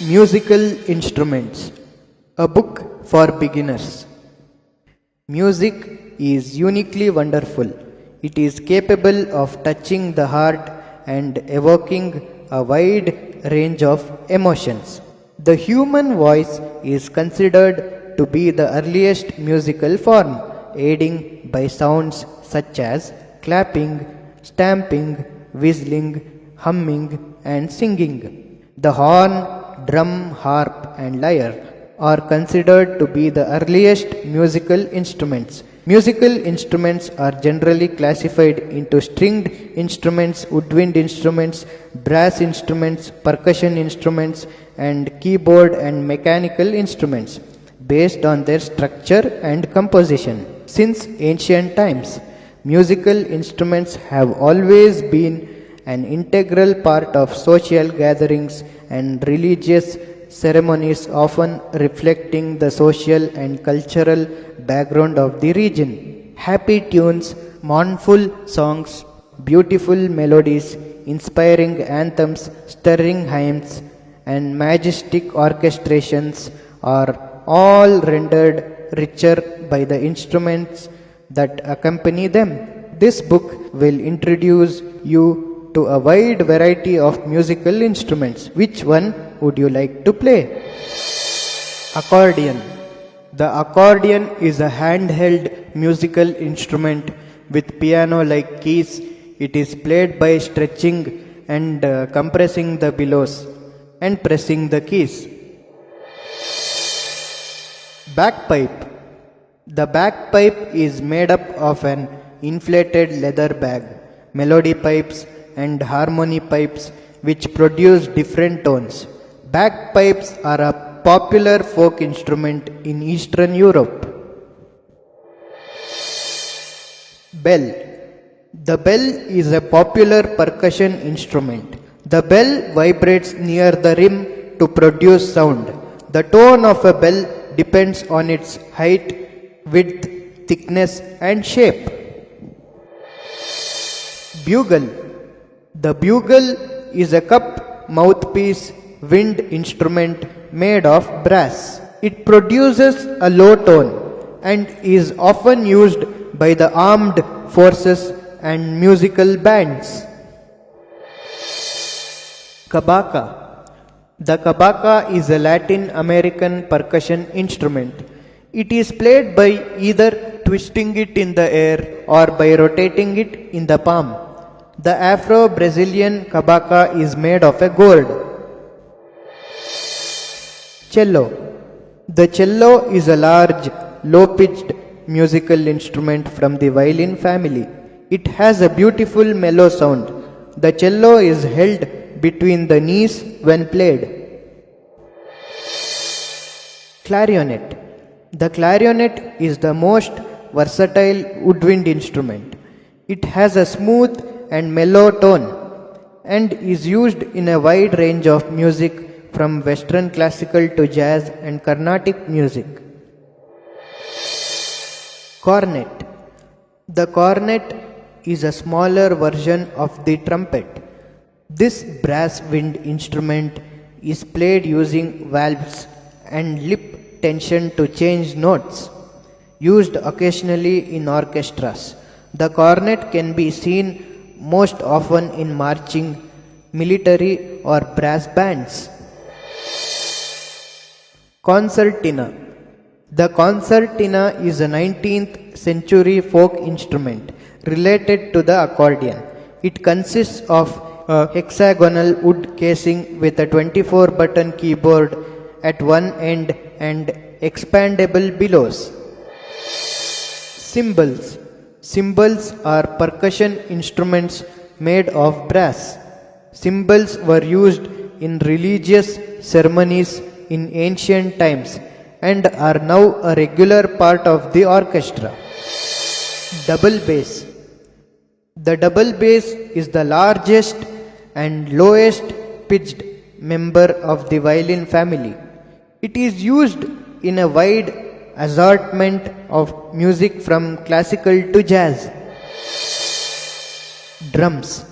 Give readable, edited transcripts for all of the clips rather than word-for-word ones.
Musical Instruments, a book for beginners. Music is uniquely wonderful. It is capable of touching the heart and evoking a wide range of emotions. The human voice is considered to be the earliest musical form, aiding by sounds such as clapping, stamping, whistling, humming, and singing. The horn, drum, harp, and lyre are considered to be the earliest musical instruments. Musical instruments are generally classified into stringed instruments, woodwind instruments, brass instruments, percussion instruments, and keyboard and mechanical instruments based on their structure and composition. Since ancient times, musical instruments have always been an integral part of social gatherings and religious ceremonies, often reflecting the social and cultural background of the region. Happy tunes, mournful songs, beautiful melodies, inspiring anthems, stirring hymns, and majestic orchestrations are all rendered richer by the instruments that accompany them. This book will introduce you to a wide variety of musical instruments. Which one would you like to play? Accordion. The accordion is a handheld musical instrument with piano-like keys. It is played by stretching and compressing the bellows and pressing the keys. Bagpipe. The bagpipe is made up of an inflated leather bag, melody pipes, and harmony pipes which produce different tones. Bagpipes are a popular folk instrument in Eastern Europe. Bell. The bell is a popular percussion instrument. The bell vibrates near the rim to produce sound. The tone of a bell depends on its height, width, thickness, and shape. Bugle. The bugle is a cup mouthpiece wind instrument made of brass. It produces a low tone and is often used by the armed forces and musical bands. Cabaca. The cabaca is a Latin American percussion instrument. It is played by either twisting it in the air or by rotating it in the palm. The Afro-Brazilian cabaca is made of a gourd. Cello. The cello is a large, low-pitched musical instrument from the violin family. It has a beautiful mellow sound. The cello is held between the knees when played. Clarinet. The clarinet is the most versatile woodwind instrument. It has a smooth and mellow tone and is used in a wide range of music from Western classical to jazz and Carnatic music. Cornet. The cornet is a smaller version of the trumpet. This brass wind instrument is played using valves and lip tension to change notes, used occasionally in orchestras. The cornet can be seen most often in marching, military, or brass bands. Concertina. The concertina is a 19th century folk instrument related to the accordion. It consists of a hexagonal wood casing with a 24-button keyboard at one end and expandable bellows. Cymbals. Cymbals are percussion instruments made of brass. Cymbals were used in religious ceremonies in ancient times and are now a regular part of the orchestra. Double bass. The double bass is the largest and lowest pitched member of the violin family. It is used in a wide assortment of music from classical to jazz. Drums.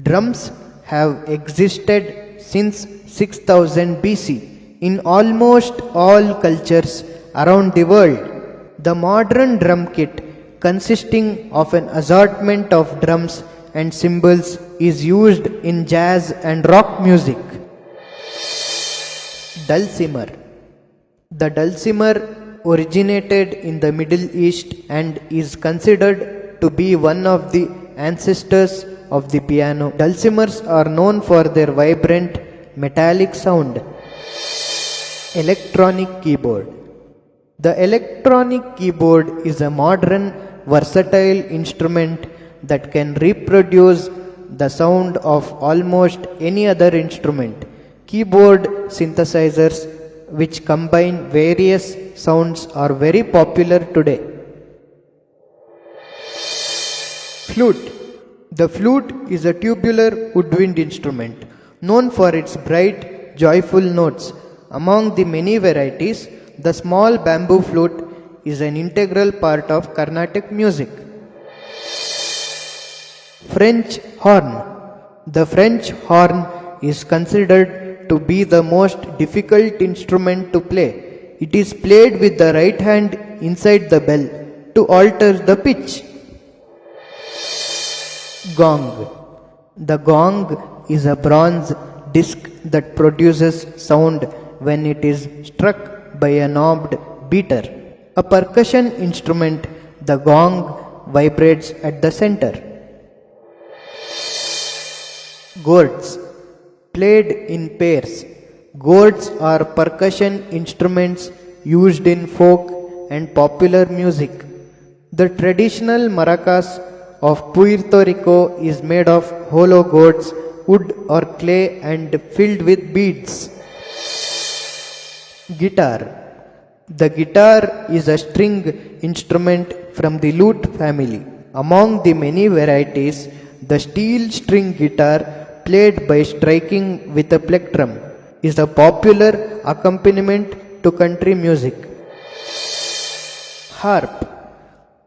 Drums have existed since 6000 BC in almost all cultures around the world. The modern drum kit, consisting of an assortment of drums and cymbals, is used in jazz and rock music. Dulcimer. The dulcimer originated in the Middle East and is considered to be one of the ancestors of the piano. Dulcimers are known for their vibrant metallic sound. Electronic keyboard. The electronic keyboard is a modern, versatile instrument that can reproduce the sound of almost any other instrument. Keyboard synthesizers, which combine various sounds, are very popular today. Flute. The flute is a tubular woodwind instrument known for its bright, joyful notes. Among the many varieties, the small bamboo flute is an integral part of Carnatic music. French horn. The French horn is considered to be the most difficult instrument to play. It is played with the right hand inside the bell to alter the pitch. Gong. The gong is a bronze disc that produces sound when it is struck by a knobbed beater. A percussion instrument, the gong vibrates at the center. Gourds. Played in pairs. Gourds are percussion instruments used in folk and popular music. The traditional maracas of Puerto Rico is made of hollow gourds, wood or clay, and filled with beads. Guitar. The guitar is a string instrument from the lute family. Among the many varieties, the steel string guitar, played by striking with a plectrum, is a popular accompaniment to country music. Harp.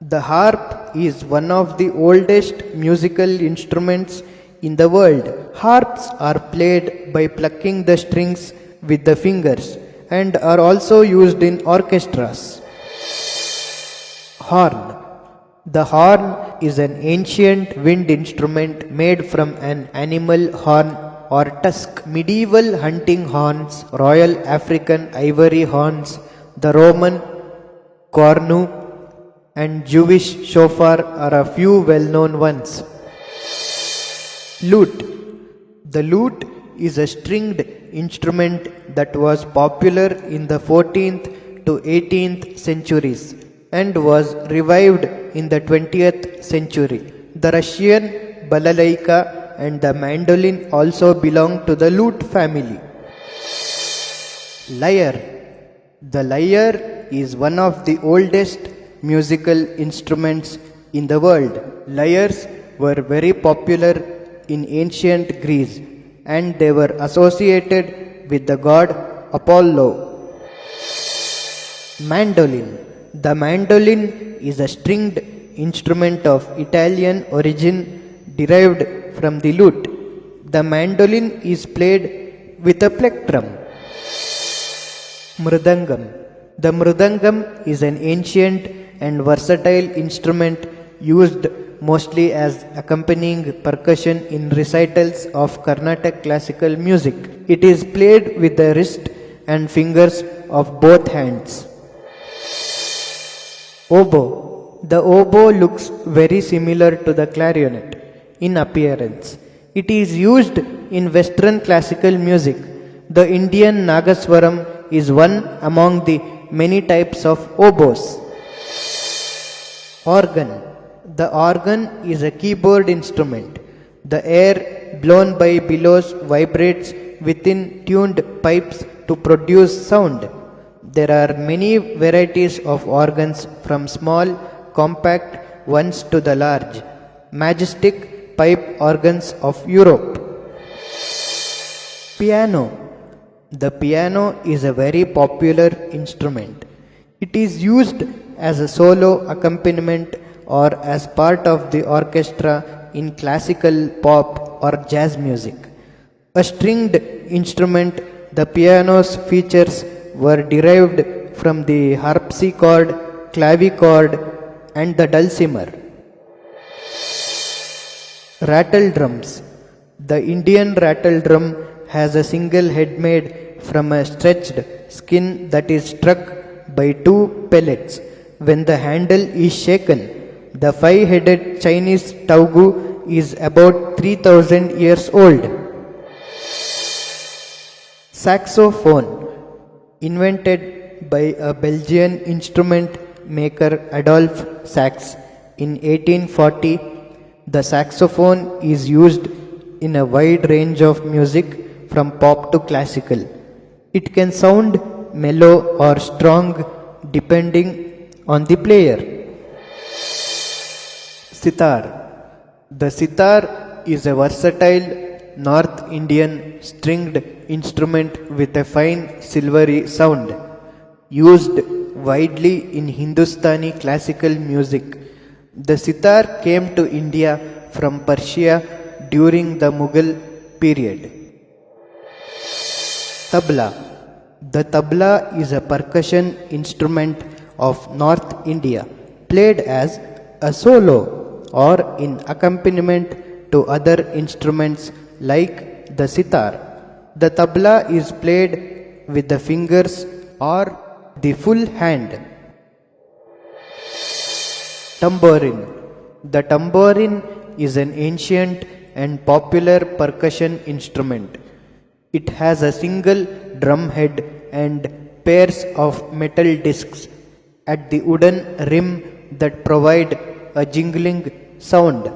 The harp is one of the oldest musical instruments in the world. Harps are played by plucking the strings with the fingers and are also used in orchestras. Horn. The horn is an ancient wind instrument made from an animal horn or tusk. Medieval hunting horns, Royal African ivory horns, the Roman cornu, and Jewish shofar are a few well-known ones. Lute. The lute is a stringed instrument that was popular in the 14th to 18th centuries and was revived in the 20th century. The Russian balalaika and the mandolin also belong to the lute family. Lyre. The lyre is one of the oldest musical instruments in the world. Lyres were very popular in ancient Greece and they were associated with the god Apollo. Mandolin. The mandolin is a stringed instrument of Italian origin derived from the lute. The mandolin is played with a plectrum. Mridangam. The mridangam is an ancient and versatile instrument used mostly as accompanying percussion in recitals of Carnatic classical music. It is played with the wrist and fingers of both hands. Oboe. The oboe looks very similar to the clarinet in appearance. It is used in Western classical music. The Indian Nagaswaram is one among the many types of oboes. Organ. The organ is a keyboard instrument. The air blown by bellows vibrates within tuned pipes to produce sound. There are many varieties of organs, from small, compact ones to the large, majestic pipe organs of Europe. Piano. The piano is a very popular instrument. It is used as a solo accompaniment or as part of the orchestra in classical, pop or jazz music. A stringed instrument, the piano's features were derived from the harpsichord, clavichord, and the dulcimer. Rattle drums. The Indian rattle drum has a single head made from a stretched skin that is struck by two pellets. When the handle is shaken, the five-headed Chinese taugu is about 3000 years old. Saxophone, invented by a Belgian instrument maker Adolf Sax in 1840, the saxophone is used in a wide range of music from pop to classical. It can sound mellow or strong depending on the player. Sitar. The sitar is a versatile North Indian stringed instrument with a fine silvery sound, used widely in Hindustani classical music. The sitar came to India from Persia during the Mughal period. Tabla. The tabla is a percussion instrument of North India, played as a solo or in accompaniment to other instruments like the sitar. The tabla is played with the fingers or the full hand. Tambourine. The tambourine is an ancient and popular percussion instrument. It has a single drum head and pairs of metal discs at the wooden rim that provide a jingling sound.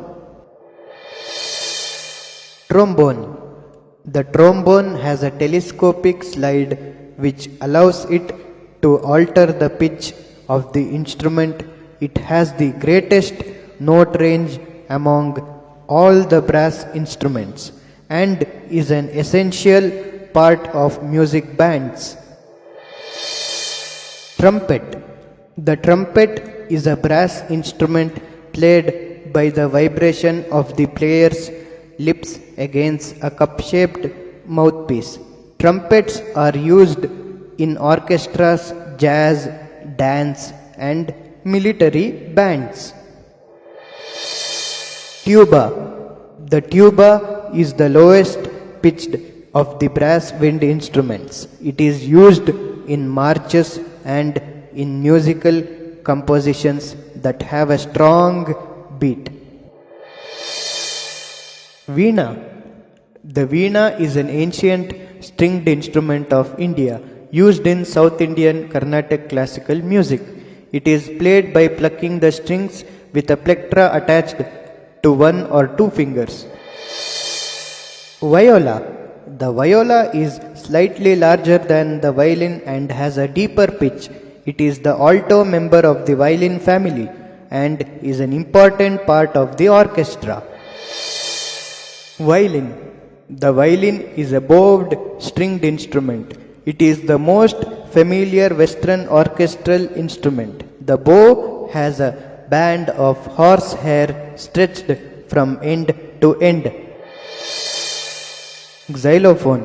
Trombone. The trombone has a telescopic slide which allows it to alter the pitch of the instrument. It has the greatest note range among all the brass instruments and is an essential part of music bands. Trumpet. The trumpet is a brass instrument played by the vibration of the player's lips against a cup-shaped mouthpiece. Trumpets are used in orchestras, jazz, dance, and military bands. Tuba. The tuba is the lowest pitched of the brass wind instruments. It is used in marches and in musical compositions that have a strong beat. Veena. The veena is an ancient stringed instrument of India used in South Indian Carnatic classical music. It is played by plucking the strings with a plectra attached to one or two fingers. Viola. The viola is slightly larger than the violin and has a deeper pitch. It is the alto member of the violin family and is an important part of the orchestra. Violin. The violin is a bowed stringed instrument. It is the most familiar Western orchestral instrument. The bow has a band of horsehair stretched from end to end. Xylophone.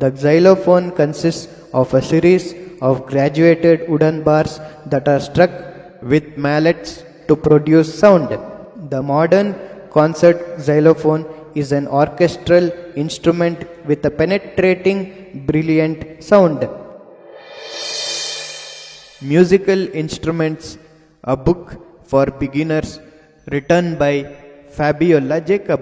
The xylophone consists of a series of graduated wooden bars that are struck with mallets to produce sound. The modern concert xylophone is an orchestral instrument with a penetrating, brilliant sound. Musical Instruments, a book for beginners, written by Fabiola Jacob.